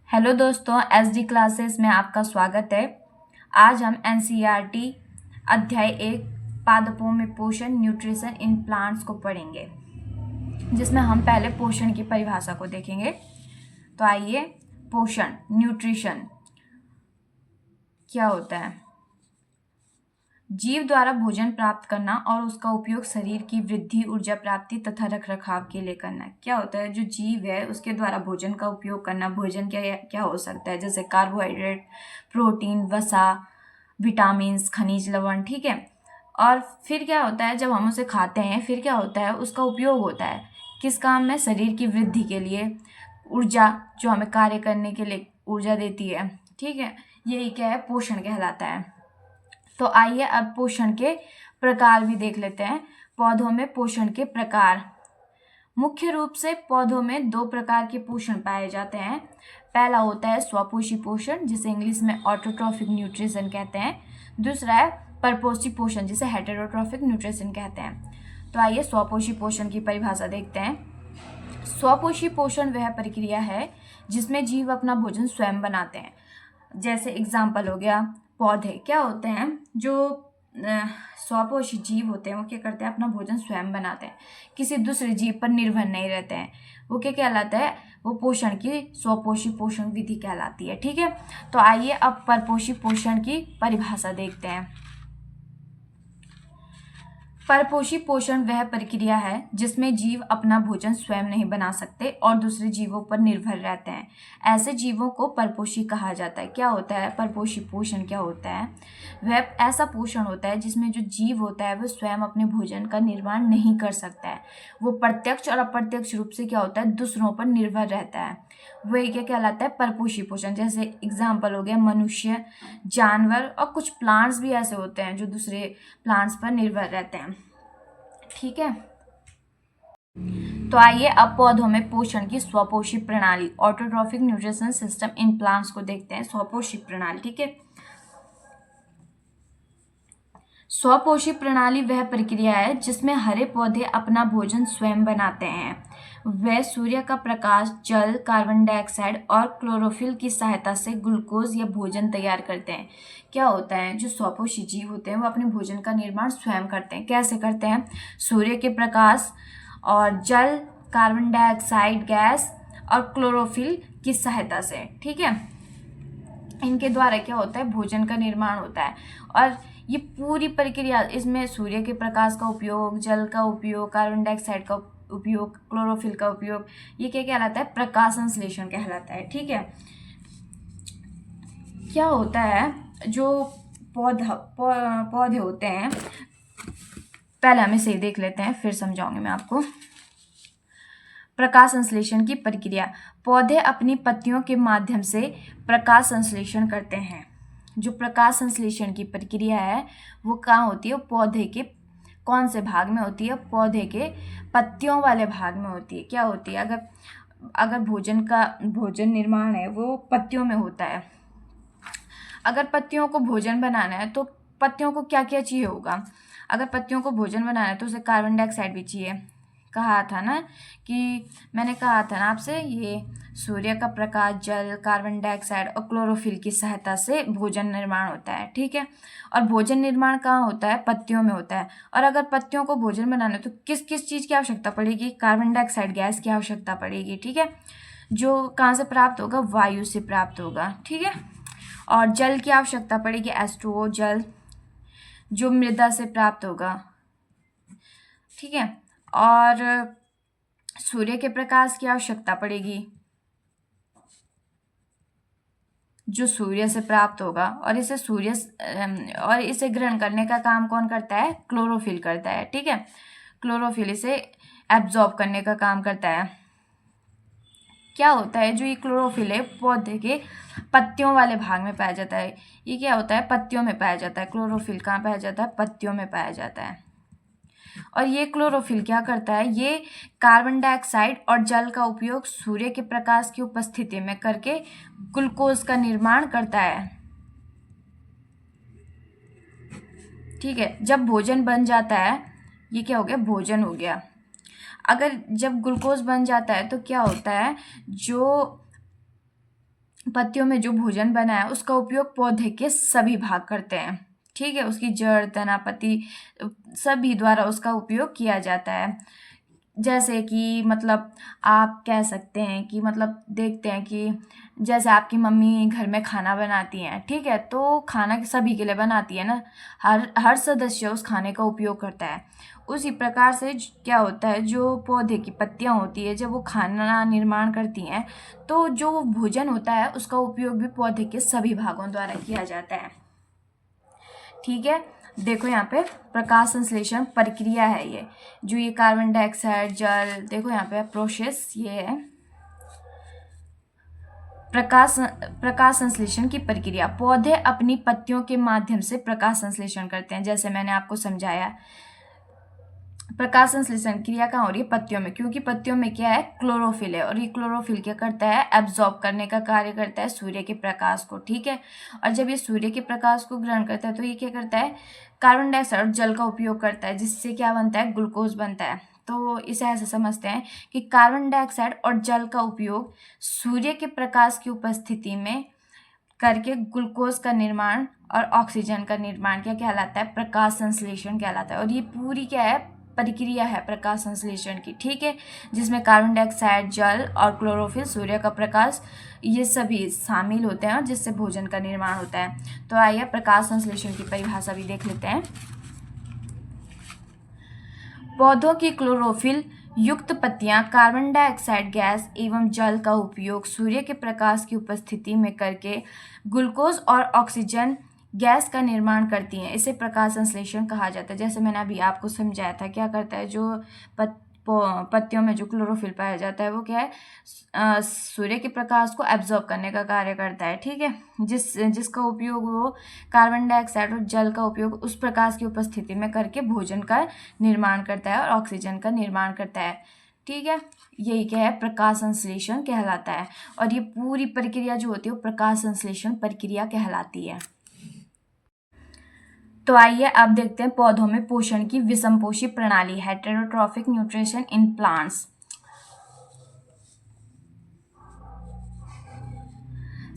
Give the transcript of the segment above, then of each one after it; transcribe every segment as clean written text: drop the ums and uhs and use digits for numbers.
Hello दोस्तों, SD classes में आपका स्वागत है। आज हम एनसीईआरटी अध्याय 1 पादपों में पोषण न्यूट्रिशन इन प्लांट्स को पढ़ेंगे, जिसमें हम पहले पोषण की परिभाषा को देखेंगे। तो आइए, पोषण न्यूट्रिशन क्या होता है? जीव द्वारा भोजन प्राप्त करना और उसका उपयोग शरीर की वृद्धि, ऊर्जा प्राप्ति तथा रखरखाव के लिए करना। क्या होता है? जो जीव है उसके द्वारा भोजन का उपयोग करना। भोजन क्या क्या हो सकता है? जैसे कार्बोहाइड्रेट, प्रोटीन, वसा, विटामिन्स, खनिज, लवण। ठीक है। और फिर क्या होता है? जब हम उसे खाते हैं फिर क्या होता है? उसका उपयोग होता है किस काम में? शरीर की वृद्धि के लिए, ऊर्जा जो हमें कार्य करने के लिए ऊर्जा देती है। ठीक है, यही क्या है? पोषण कहलाता है। तो आइए अब पोषण के प्रकार भी देख लेते हैं। पौधों में पोषण के प्रकार। मुख्य रूप से पौधों में दो प्रकार के पोषण पाए जाते हैं। पहला होता है स्वपोषी पोषण, जिसे इंग्लिश में ऑटोट्रॉफिक न्यूट्रिशन कहते हैं। दूसरा है परपोषी पोषण, जिसे हेटेरोट्रॉफिक न्यूट्रिशन कहते हैं। तो आइए स्वपोषी पोषण की परिभाषा देखते हैं। स्वपोषी पोषण वह प्रक्रिया है जिसमें जीव अपना भोजन स्वयं बनाते हैं। जैसे एग्जाम्पल हो गया पौधे। क्या होते हैं? जो स्वपोषी जीव होते हैं वो क्या करते हैं? अपना भोजन स्वयं बनाते हैं, किसी दूसरे जीव पर निर्भर नहीं रहते हैं। वो क्या कहलाता है? वो पोषण की स्वपोषी पोषण विधि कहलाती है। ठीक है। तो आइए अब परपोषी पोषण की परिभाषा देखते हैं। परपोषी पोषण वह प्रक्रिया है जिसमें जीव अपना भोजन स्वयं नहीं बना सकते और दूसरे जीवों पर निर्भर रहते हैं। ऐसे जीवों को परपोषी कहा जाता है। क्या होता है परपोषी पोषण? क्या होता है? वह ऐसा पोषण होता है जिसमें जो जीव होता है वह स्वयं अपने भोजन का निर्माण नहीं कर सकता है। वो प्रत्यक्ष और अप्रत्यक्ष रूप से क्या होता है? दूसरों पर निर्भर रहता है। वही क्या कहलाता है? परपोषी पोषण। जैसे एग्जाम्पल हो गया मनुष्य, जानवर और कुछ प्लांट्स भी ऐसे होते हैं जो दूसरे प्लांट्स पर निर्भर रहते हैं। ठीक है। तो आइए अब पौधों में पोषण की स्वपोषी प्रणाली, autotrophic nutrition system in plants को देखते हैं। स्वपोषी प्रणाली। ठीक है। स्वपोषी प्रणाली वह प्रक्रिया है जिसमें हरे पौधे अपना भोजन स्वयं बनाते हैं। वे सूर्य का प्रकाश, जल, कार्बन डाइऑक्साइड और क्लोरोफिल की सहायता से ग्लूकोज या भोजन तैयार करते हैं। क्या होता है? जो स्वपोषी जीव होते हैं वो अपने भोजन का निर्माण स्वयं करते हैं। कैसे करते हैं? सूर्य के प्रकाश और जल, कार्बन डाइऑक्साइड गैस और क्लोरोफिल की सहायता से। ठीक है। इनके द्वारा क्या होता है? भोजन का निर्माण होता है। और ये पूरी प्रक्रिया, इसमें सूर्य के प्रकाश का उपयोग, जल का उपयोग, कार्बन डाइऑक्साइड का उपयोग, क्लोरोफिल का उपयोग, ये क्या कहलाता है? प्रकाश संश्लेषण कहलाता है। ठीक है। क्या होता है? जो पौधे होते हैं, पहले हम इसे देख लेते हैं फिर समझाऊंगी मैं आपको। प्रकाश संश्लेषण की प्रक्रिया। पौधे अपनी पत्तियों के माध्यम से प्रकाश संश्लेषण करते हैं। जो प्रकाश संश्लेषण की प्रक्रिया है वो कहाँ होती है? पौधे के कौन से भाग में होती है? पौधे के पत्तियों वाले भाग में होती है। क्या होती है? अगर भोजन निर्माण है वो पत्तियों में होता है। अगर पत्तियों को भोजन बनाना है तो पत्तियों को क्या क्या चाहिए होगा? अगर पत्तियों को भोजन बनाना है तो उसे कार्बन डाइऑक्साइड भी चाहिए। मैंने कहा था ना आपसे, ये सूर्य का प्रकाश, जल, कार्बन डाइऑक्साइड और क्लोरोफिल की सहायता से भोजन निर्माण होता है। ठीक है। और भोजन निर्माण कहाँ होता है? पत्तियों में होता है। और अगर पत्तियों को भोजन बनाना है तो किस किस चीज़ की आवश्यकता पड़ेगी? कार्बन डाइऑक्साइड गैस की आवश्यकता पड़ेगी। ठीक है। जो कहाँ से प्राप्त होगा? वायु से प्राप्त होगा। ठीक है। और जल की आवश्यकता पड़ेगी, H2O जल, जो मृदा से प्राप्त होगा। ठीक है। और सूर्य के प्रकाश की आवश्यकता पड़ेगी, जो सूर्य से प्राप्त होगा। और इसे ग्रहण करने का काम कौन करता है? क्लोरोफिल करता है। ठीक है। क्लोरोफिल इसे एब्जॉर्ब करने का काम करता है। क्या होता है? जो ये क्लोरोफिल है पौधे के पत्तियों वाले भाग में पाया जाता है। ये क्या होता है? पत्तियों में पाया जाता है। क्लोरोफिल कहाँ पाया जाता है? पत्तियों में पाया जाता है। और ये क्लोरोफिल क्या करता है? ये कार्बन डाइऑक्साइड और जल का उपयोग सूर्य के प्रकाश की उपस्थिति में करके ग्लूकोज का निर्माण करता है। ठीक है। जब भोजन बन जाता है, ये क्या हो गया? भोजन हो गया। अगर जब ग्लूकोज बन जाता है तो क्या होता है? जो पत्तियों में जो भोजन बना है उसका उपयोग पौधे के सभी भाग करते हैं। ठीक है, उसकी जड़, तना, पत्ती सभी द्वारा उसका उपयोग किया जाता है। जैसे कि मतलब आप कह सकते हैं कि मतलब देखते हैं कि जैसे आपकी मम्मी घर में खाना बनाती हैं, ठीक है, तो खाना सभी के लिए बनाती है ना, हर हर सदस्य उस खाने का उपयोग करता है। उसी प्रकार से क्या होता है, जो पौधे की पत्तियां होती है जब वो खाना निर्माण करती हैं तो जो वो भोजन होता है उसका उपयोग भी पौधे के सभी भागों द्वारा किया जाता है। ठीक है, देखो यहाँ पे प्रकाश संश्लेषण प्रक्रिया है ये, जो ये कार्बन डाइऑक्साइड, जल, देखो यहाँ पे प्रोसेस ये है प्रकाश संश्लेषण की प्रक्रिया। पौधे अपनी पत्तियों के माध्यम से प्रकाश संश्लेषण करते हैं, जैसे मैंने आपको समझाया। प्रकाश संश्लेषण क्रिया कहाँ हो रही है? पत्तियों में, क्योंकि पत्तियों में क्या है? क्लोरोफिल है, और ये क्लोरोफिल क्या करता है? एब्जॉर्ब करने का कार्य करता है सूर्य के प्रकाश को। ठीक है, और जब ये सूर्य के प्रकाश को ग्रहण करता है तो ये क्या करता है? कार्बन डाइऑक्साइड और जल का उपयोग करता है, जिससे क्या बनता है? ग्लूकोज बनता है। तो इसे ऐसे समझते हैं कि कार्बन डाइऑक्साइड और जल का उपयोग सूर्य के प्रकाश की उपस्थिति में करके ग्लूकोज का निर्माण और ऑक्सीजन का निर्माण क्या कहलाता है? प्रकाश संश्लेषण कहलाता है। और ये पूरी क्या है? प्रक्रिया है प्रकाश संश्लेषण की। ठीक है, जिसमें कार्बन डाइऑक्साइड, जल और क्लोरोफिल, सूर्य का प्रकाश, ये सभी शामिल होते हैं और जिससे भोजन का निर्माण होता है। तो आइए प्रकाश संश्लेषण की परिभाषा भी देख लेते हैं। पौधों की क्लोरोफिल युक्त पत्तियां कार्बन डाइऑक्साइड गैस एवं जल का उपयोग सूर्य के प्रकाश की उपस्थिति में करके ग्लूकोज और ऑक्सीजन गैस का निर्माण करती हैं। इसे प्रकाश संश्लेषण कहा जाता है। जैसे मैंने अभी आपको समझाया था, क्या करता है? जो पत्तियों में जो क्लोरोफिल पाया जाता है वो क्या है? सूर्य के प्रकाश को एब्जॉर्ब करने का कार्य करता है। ठीक है, जिसका उपयोग वो कार्बन डाइऑक्साइड और जल का उपयोग उस प्रकाश की उपस्थिति में करके भोजन का निर्माण करता है और ऑक्सीजन का निर्माण करता है। ठीक है, यही क्या है? प्रकाश संश्लेषण कहलाता है। और ये पूरी प्रक्रिया जो होती है वो प्रकाश संश्लेषण प्रक्रिया कहलाती है। तो आइए अब देखते हैं पौधों में पोषण की विषमपोषी प्रणाली, हेटेरोट्रॉफिक न्यूट्रिशन इन प्लांट्स।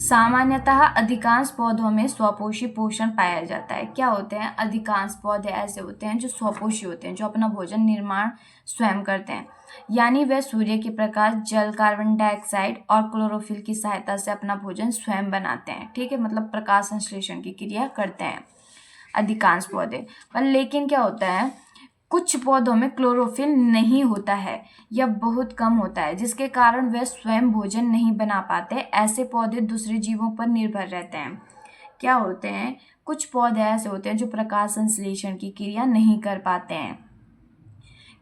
सामान्यतः अधिकांश पौधों में स्वपोषी पोषण पाया जाता है। क्या होते हैं? अधिकांश पौधे ऐसे होते हैं जो स्वपोषी होते हैं, जो अपना भोजन निर्माण स्वयं करते हैं, यानी वे सूर्य के प्रकाश, जल, कार्बन डाइऑक्साइड और क्लोरोफिल की सहायता से अपना भोजन स्वयं बनाते हैं। ठीक है, मतलब प्रकाश संश्लेषण की क्रिया करते हैं अधिकांश पौधे। पर लेकिन क्या होता है, कुछ पौधों में क्लोरोफिल नहीं होता है या बहुत कम होता है, जिसके कारण वे स्वयं भोजन नहीं बना पाते। ऐसे पौधे दूसरे जीवों पर निर्भर रहते हैं। क्या होते हैं? कुछ पौधे ऐसे होते हैं जो प्रकाश संश्लेषण की क्रिया नहीं कर पाते हैं,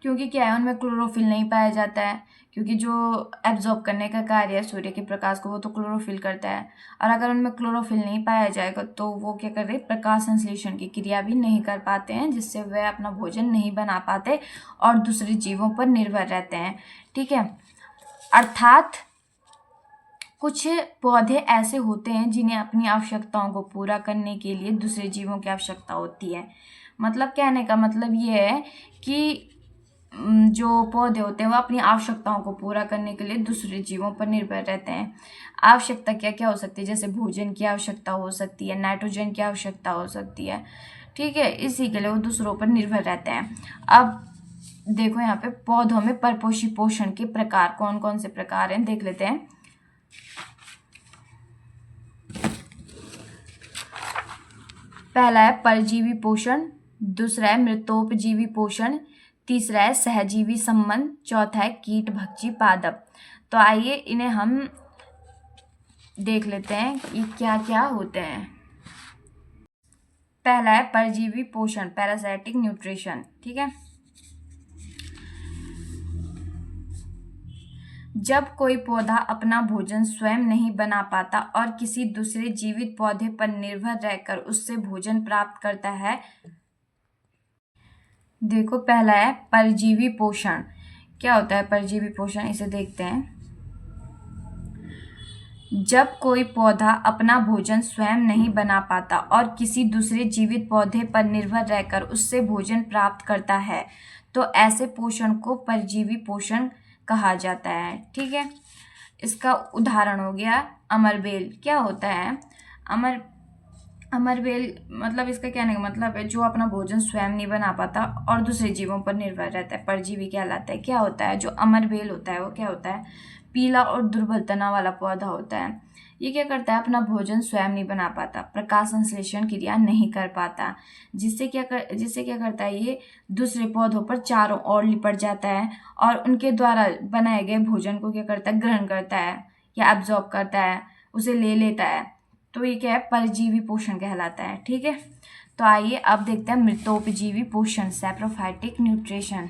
क्योंकि क्या है? उनमें क्लोरोफिल नहीं पाया जाता है, क्योंकि जो एब्जॉर्ब करने का कार्य है सूर्य के प्रकाश को वो तो क्लोरोफिल करता है। और अगर उनमें क्लोरोफिल नहीं पाया जाएगा तो वो क्या कर रहे? प्रकाश संश्लेषण की क्रिया भी नहीं कर पाते हैं, जिससे वे अपना भोजन नहीं बना पाते और दूसरे जीवों पर निर्भर रहते हैं। ठीक है, अर्थात कुछ पौधे ऐसे होते हैं जिन्हें अपनी आवश्यकताओं को पूरा करने के लिए दूसरे जीवों की आवश्यकता होती है। मतलब कहने का मतलब ये है कि जो पौधे होते हैं वो अपनी आवश्यकताओं को पूरा करने के लिए दूसरे जीवों पर निर्भर रहते हैं। आवश्यकता क्या क्या हो सकती है? जैसे भोजन की आवश्यकता हो सकती है, नाइट्रोजन की आवश्यकता हो सकती है। ठीक है, इसी के लिए वो दूसरों पर निर्भर रहते हैं। अब देखो यहाँ पे पौधों में परपोषी पोषण के प्रकार कौन कौन से प्रकार हैं, देख लेते हैं। पहला है परजीवी पोषण, दूसरा है मृतोपजीवी पोषण, तीसरा है सहजीवी संबंध, चौथा है कीट भक्षी पादप। तो आइए इन्हें हम देख लेते हैं कि क्या क्या होते हैं। पहला है परजीवी पोषण, पैरासाइटिक न्यूट्रिशन। ठीक है, जब कोई पौधा अपना भोजन स्वयं नहीं बना पाता और किसी दूसरे जीवित पौधे पर निर्भर रहकर उससे भोजन प्राप्त करता है। देखो पहला है परजीवी पोषण। क्या होता है परजीवी पोषण, इसे देखते हैं। जब कोई पौधा अपना भोजन स्वयं नहीं बना पाता और किसी दूसरे जीवित पौधे पर निर्भर रहकर उससे भोजन प्राप्त करता है तो ऐसे पोषण को परजीवी पोषण कहा जाता है। ठीक है, इसका उदाहरण हो गया अमरबेल। क्या होता है अमरबेल? मतलब इसका कहने का मतलब है जो अपना भोजन स्वयं नहीं बना पाता और दूसरे जीवों पर निर्भर रहता है, परजीवी कहलाता है। क्या होता है जो अमरबेल होता है वो क्या होता है? पीला और दुर्बल तना वाला पौधा होता है। ये क्या करता है? अपना भोजन स्वयं नहीं बना पाता, प्रकाश संश्लेषण क्रिया नहीं कर पाता, जिससे क्या करता है? ये दूसरे पौधों पर चारों ओर लिपट जाता है और उनके द्वारा बनाए गए भोजन को क्या करता है? ग्रहण करता है या एब्जॉर्ब करता है, उसे ले लेता है। तो ये क्या है? परजीवी पोषण कहलाता है। ठीक है, तो आइए अब देखते हैं मृतोपजीवी पोषण, सैप्रोफाइटिक न्यूट्रिशन।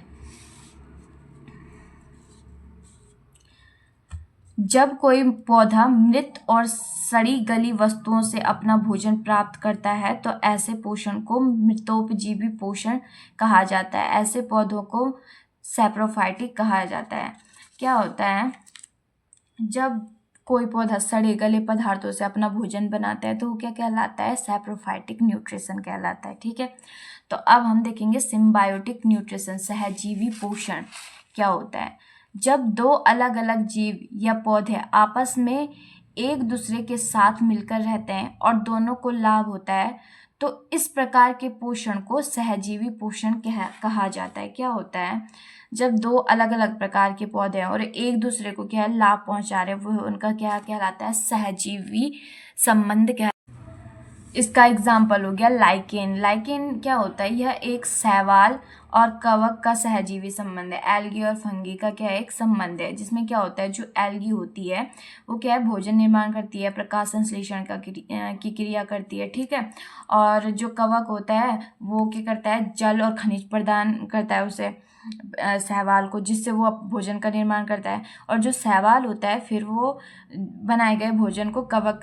जब कोई पौधा मृत और सड़ी गली वस्तुओं से अपना भोजन प्राप्त करता है तो ऐसे पोषण को मृतोपजीवी पोषण कहा जाता है। ऐसे पौधों को सैप्रोफाइटिक कहा जाता है। क्या होता है? जब कोई पौधा सड़े गले पदार्थों से अपना भोजन बनाता है तो वो क्या कहलाता है? सैप्रोफाइटिक न्यूट्रिशन कहलाता है। ठीक है, तो अब हम देखेंगे सिम्बायोटिक न्यूट्रिशन, सहजीवी पोषण क्या होता है। जब दो अलग अलग जीव या पौधे आपस में एक दूसरे के साथ मिलकर रहते हैं और दोनों को लाभ होता है तो इस प्रकार के पोषण को सहजीवी पोषण कहा जाता है। क्या होता है? जब दो अलग अलग प्रकार के पौधे हैं और एक दूसरे को क्या है? लाभ पहुंचा रहे हैं, वो उनका क्या कहलाता है? सहजीवी संबंध इसका एग्जाम्पल हो गया लाइकेन। लाइकेन क्या होता है? यह एक शैवाल और कवक का सहजीवी संबंध है। एल्गी और फंगी का क्या है? एक संबंध है, जिसमें क्या होता है? जो एल्गी होती है वो क्या है? भोजन निर्माण करती है, प्रकाश संश्लेषण की क्रिया करती है। ठीक है, और जो कवक होता है वो क्या करता है? जल और खनिज प्रदान करता है उसे शैवाल को, जिससे वो भोजन का निर्माण करता है। और जो शैवाल होता है फिर वो बनाए गए भोजन को कवक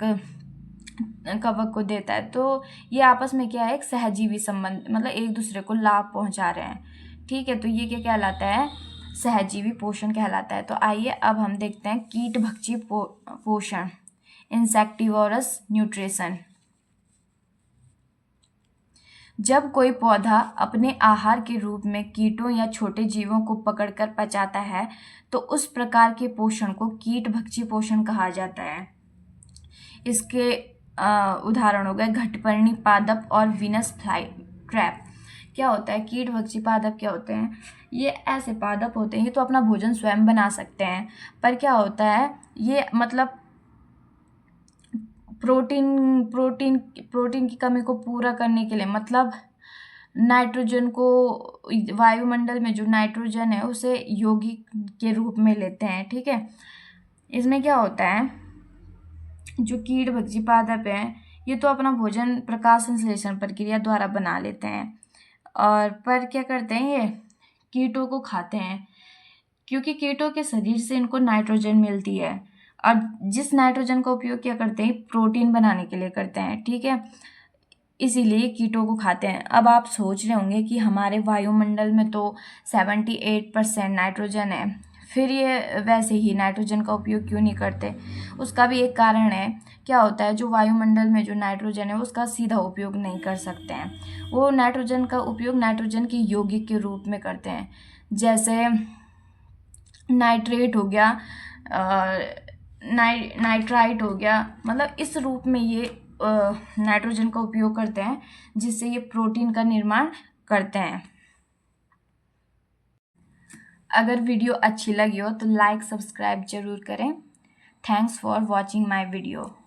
को देता है। तो ये आपस में क्या है? एक सहजीवी संबंध, मतलब एक दूसरे को लाभ पहुंचा रहे हैं। ठीक है, तो ये क्या कहलाता है? सहजीवी पोषण कहलाता है। तो आइए अब हम देखते हैं कीटभक्षी पोषण, इंसेक्टिवोरस न्यूट्रिशन। जब कोई पौधा अपने आहार के रूप में कीटों या छोटे जीवों को पकड़कर पचाता है तो उस प्रकार के पोषण को कीटभक्षी पोषण कहा जाता है। इसके उदाहरण हो गए घटपर्णी पादप और वीनस फ्लाई ट्रैप। क्या होता है? कीटभक्षी पादप क्या होते हैं? ये ऐसे पादप होते हैं, ये तो अपना भोजन स्वयं बना सकते हैं, पर क्या होता है? ये मतलब प्रोटीन की कमी को पूरा करने के लिए, मतलब नाइट्रोजन को, वायुमंडल में जो नाइट्रोजन है उसे यौगिक के रूप में लेते हैं। ठीक है, इसमें क्या होता है? जो कीटभक्षी पादप हैं ये तो अपना भोजन प्रकाश संश्लेषण प्रक्रिया द्वारा बना लेते हैं, और पर क्या करते हैं? ये कीटों को खाते हैं, क्योंकि कीटों के शरीर से इनको नाइट्रोजन मिलती है और जिस नाइट्रोजन का उपयोग क्या करते हैं? प्रोटीन बनाने के लिए करते हैं। ठीक है, इसीलिए कीटों को खाते हैं। अब आप सोच रहे होंगे कि हमारे वायुमंडल में तो 78% नाइट्रोजन है, फिर ये वैसे ही नाइट्रोजन का उपयोग क्यों नहीं करते? उसका भी एक कारण है। क्या होता है? जो वायुमंडल में जो नाइट्रोजन है उसका सीधा उपयोग नहीं कर सकते हैं, वो नाइट्रोजन का उपयोग नाइट्रोजन के यौगिक के रूप में करते हैं। जैसे नाइट्रेट हो गया, नाइट्राइट हो गया, मतलब इस रूप में ये नाइट्रोजन का उपयोग करते हैं, जिससे ये प्रोटीन का निर्माण करते हैं। अगर वीडियो अच्छी लगी हो तो लाइक सब्सक्राइब जरूर करें। Thanks for watching my video.